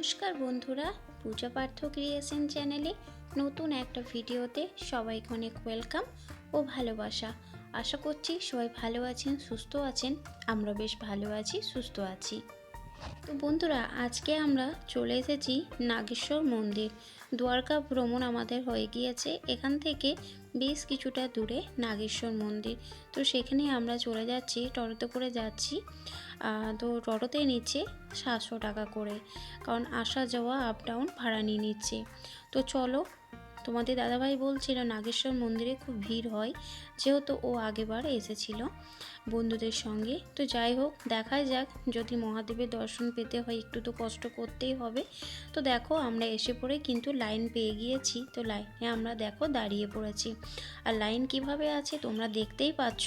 নমস্কার বন্ধুরা, পূজা পার্থ ক্রিয়েশন চ্যানেলে নতুন একটা ভিডিওতে সবাইকে অনেক ওয়েলকাম ও ভালোবাসা। আশা করছি সবাই ভালো আছেন, সুস্থ আছেন। আমরা বেশ ভালো আছি, সুস্থ আছি। তো বন্ধুরা, আজকে আমরা চলে এসেছি নাগেশ্বর মন্দির। দ্বারকা ভ্রমণ আমাদের হয়ে গিয়েছে। এখান থেকে বেশ কিছুটা দূরে নাগেশ্বর মন্দির। তো সেখানে আমরা চলে যাচ্ছি, টোটোতে করে যাচ্ছি। তো টোটোতে নিচ্ছে 700 টাকা করে, কারণ আসা যাওয়া আপ ডাউন ভাড়া নিয়ে নিচ্ছে। তো চলো, তোমাদের দাদাভাই বলছিল নাগেশ্বর মন্দিরে খুব ভিড় হয়, যেহেতু ও আগেবার এসেছিল বন্ধুদের সঙ্গে। তো যাই হোক, দেখা যাক, যদি মহাদেবের দর্শন পেতে হয় একটু তো কষ্ট করতেই হবে। তো দেখো, আমরা এসে পড়ে কিন্তু লাইন পেয়ে গিয়েছি। তো লাইনে আমরা দেখো দাঁড়িয়ে পড়েছি। আর লাইন কিভাবে আছে তোমরা দেখতেই পাচ্ছ।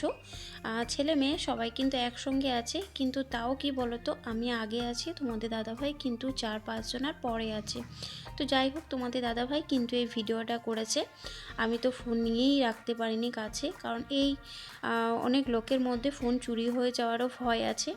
ছেলে মেয়ে সবাই কিন্তু একসঙ্গে আছে, কিন্তু তাও কি বলতো, আমি আগে আছি, তোমাদের দাদাভাই কিন্তু 4-5 জনের পরে আছে। তো যাই হোক, তোমাদের দাদাভাই কিন্তু এই ভিডিওটা করেছে। আমি তো ফোন নিয়েই রাখতে পারিনি কাছে, কারণ এই অনেক লোকের মধ্যে ফোন চুরি হয়ে যাওয়ারও ভয় আছে।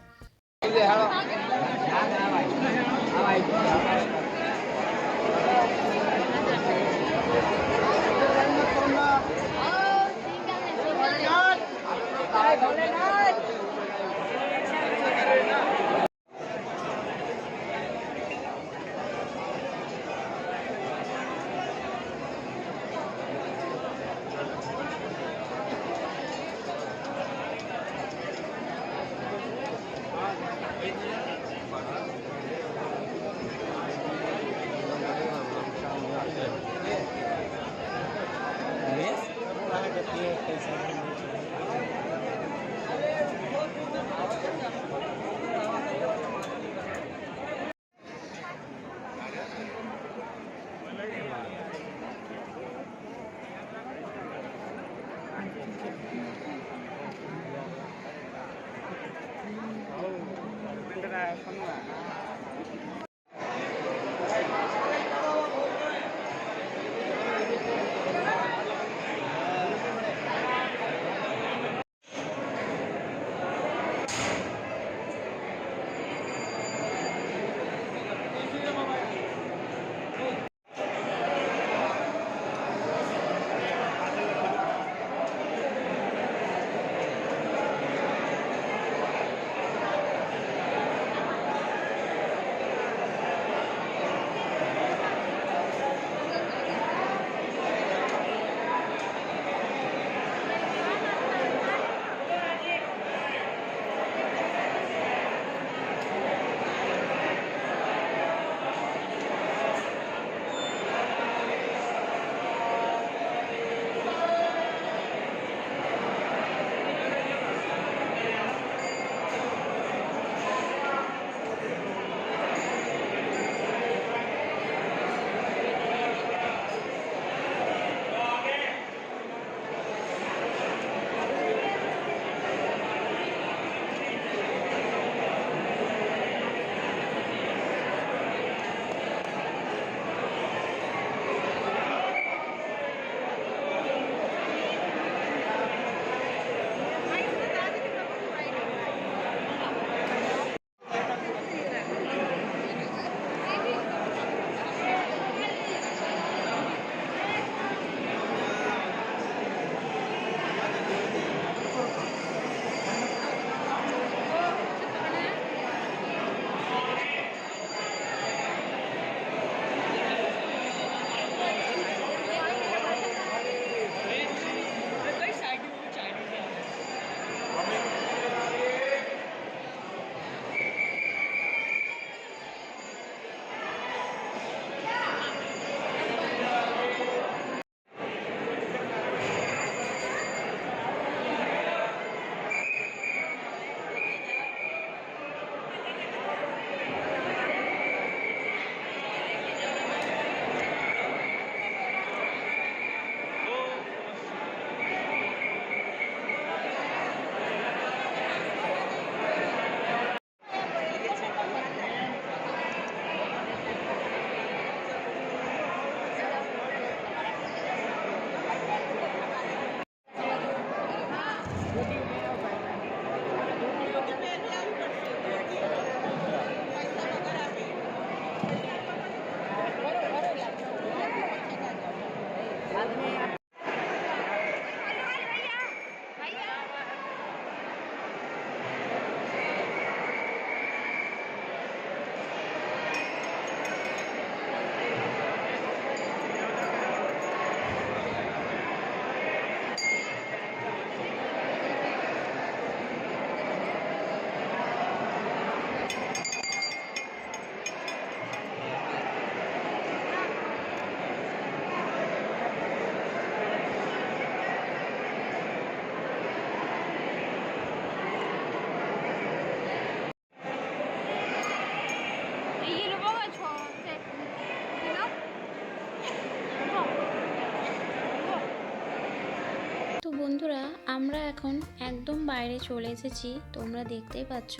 আমরা এখন একদম বাইরে চলে এসেছি। তোমরা দেখতেই পাচ্ছ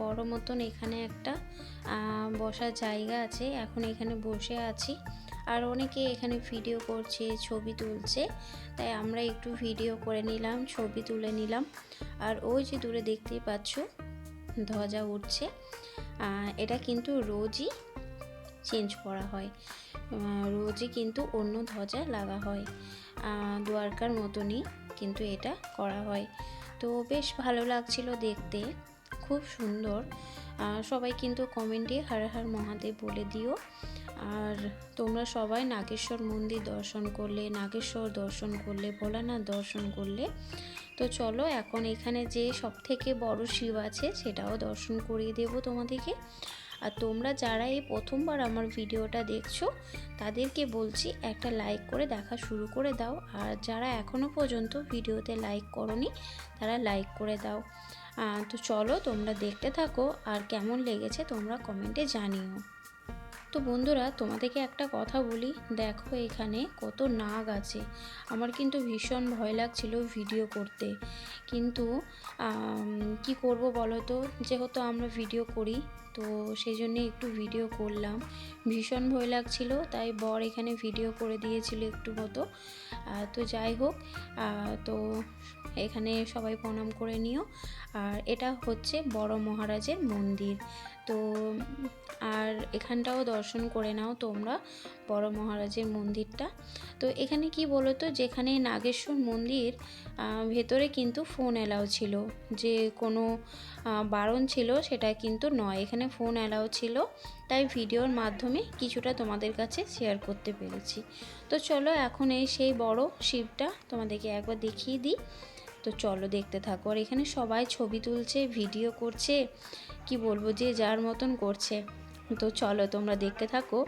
বড় মতন এখানে একটা বসার জায়গা আছে। এখন এখানে বসে আছি, আর অনেকে এখানে ভিডিও করছে, ছবি তুলছে, তাই আমরা একটু ভিডিও করে নিলাম, ছবি তুলে নিলাম। আর ওই যে দূরে দেখতেই পাচ্ছ ধ্বজা উঠছে। এটা কিন্তু রোজই চেঞ্জ করা হয়, রোজই কিন্তু অন্য ধ্বজা লাগা হয়। দুয়ারকার মতনই কিন্তু এটা করা হয়। তো বেশ ভালো লাগছিল দেখতে, খুব সুন্দর। সবাই কিন্তু কমেন্টে হর হর মহাদেব বলে দিও। আর তোমরা সবাই নাগেশ্বর মন্দির দর্শন করলে, নাগেশ্বর দর্শন করলে, ভোলানাথ দর্শন করলে। তো চলো এখন এখানে যে সবথেকে বড় শিব আছে সেটাও দর্শন করিয়ে দেব তোমাদেরকে। আর তোমরা যারা এই প্রথমবার আমার ভিডিওটা দেখছো তাদেরকে বলছি একটা লাইক করে দেখা শুরু করে দাও। আর যারা এখনও পর্যন্ত ভিডিওতে লাইক করোনি তারা লাইক করে দাও। তো চলো তোমরা দেখতে থাকো, আর কেমন লেগেছে তোমরা কমেন্টে জানিও। তো বন্ধুরা তোমাদেরকে একটা কথা বলি, দেখো এখানে কত নাগ আছে। আমার কিন্তু ভীষণ ভয় লাগছিল ভিডিও করতে, কিন্তু কি করব বলো তো, যেহেতু আমরা ভিডিও করি তো সেই জন্যে একটু ভিডিও করলাম। ভীষণ ভয় লাগছিল, তাই বর এখানে ভিডিও করে দিয়েছিল একটু মতো। তো যাই হোক, তো এখানে সবাই প্রণাম করে নিও। আর এটা হচ্ছে বড় মহারাজের মন্দির। তো আর এখানটাও দর্শন করে নাও তোমরা, বড় মহারাজের মন্দিরটা। তো এখানে কি বলো তো, যেখানে নাগেশ্বর মন্দির ভেতরে কিন্তু ফোন অ্যালাউ ছিল, যে কোনো বারণ ছিল সেটা কিন্তু নয়, এখানে ফোন অ্যালাউ ছিল। তাই ভিডিওর মাধ্যমে কিছুটা তোমাদের কাছে শেয়ার করতে পেরেছি। তো চলো এখন এই সেই বড় শিবটা তোমাদেরকে একবার দেখিয়ে দিই। তো চলো দেখতে থাকো। আর এখানে সবাই ছবি তুলছে, ভিডিও করছে, কি বলবো, যে যার মতন করছে। তো চলো তোমরা দেখতে থাকো।